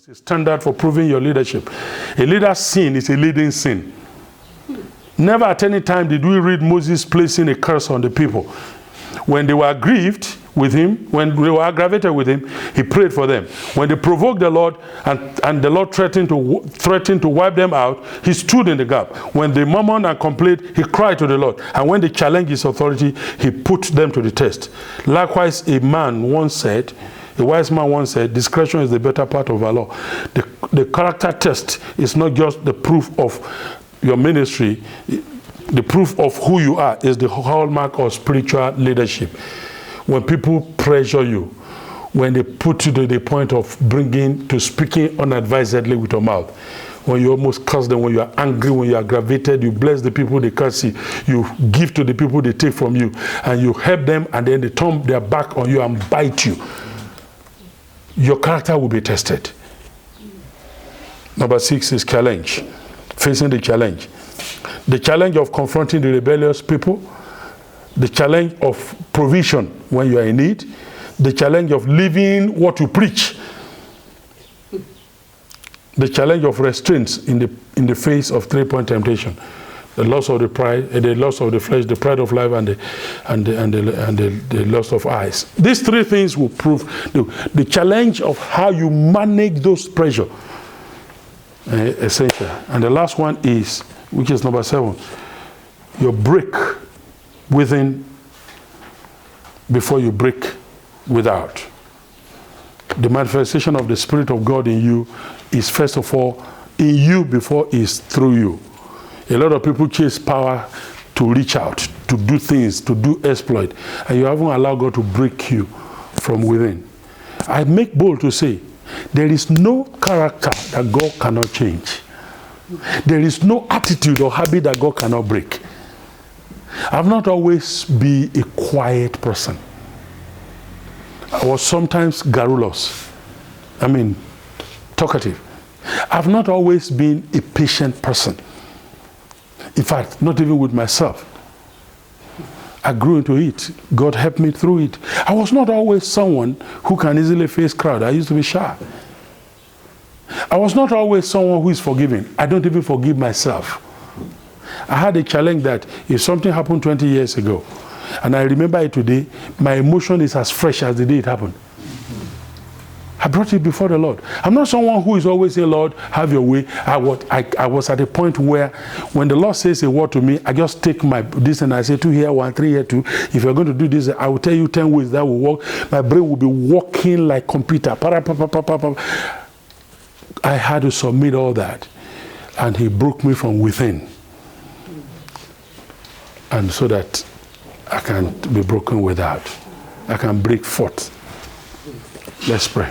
It's a standard for proving your leadership. A leader's sin is a leading sin. Never at any time did we read Moses placing a curse on the people. When they were aggrieved with him, when they were aggravated with him, he prayed for them. When they provoked the Lord and the Lord threatened to wipe them out, he stood in the gap. When they murmured and complained, he cried to the Lord. And when they challenged his authority, he put them to the test. Likewise, a wise man once said, discretion is the better part of our law. The character test is not just the proof of your ministry. The proof of who you are is the hallmark of spiritual leadership. When people pressure you, when they put you to the point of speaking unadvisedly with your mouth, when you almost curse them, when you are angry, when you are aggravated, you bless the people they curse you, you give to the people they take from you, and you help them, and then they turn their back on you and bite you. Your character will be tested. Number 6 is challenge. Facing the challenge. The challenge of confronting the rebellious people. The challenge of provision when you are in need. The challenge of living what you preach. The challenge of restraints in the face of 3-point temptation. The loss of the pride, the loss of the flesh, the pride of life, and the loss of eyes. These 3 things will prove the challenge of how you manage those pressure. Essential. And the last one is, which is number 7, you break within before you break without. The manifestation of the Spirit of God in you is first of all in you before it's through you. A lot of people chase power to reach out, to do things, to do exploit, and you haven't allowed God to break you from within. I make bold to say, there is no character that God cannot change. There is no attitude or habit that God cannot break. I've not always been a quiet person. I was sometimes garrulous. Talkative. I've not always been a patient person. In fact, not even with myself. I grew into it. God helped me through it. I was not always someone who can easily face crowd. I used to be shy. I was not always someone who is forgiving. I don't even forgive myself. I had a challenge that if something happened 20 years ago, and I remember it today, my emotion is as fresh as the day it happened. I brought it before the Lord. I'm not someone who is always saying, Lord, have your way. I was at a point where when the Lord says a word to me, I just take this and I say 2 here, 1, 3 here, 2. If you're going to do this, I will tell you 10 ways that will work. My brain will be working like computer. I had to submit all that. And he broke me from within. And so that I can be broken without. I can break forth. Let's pray.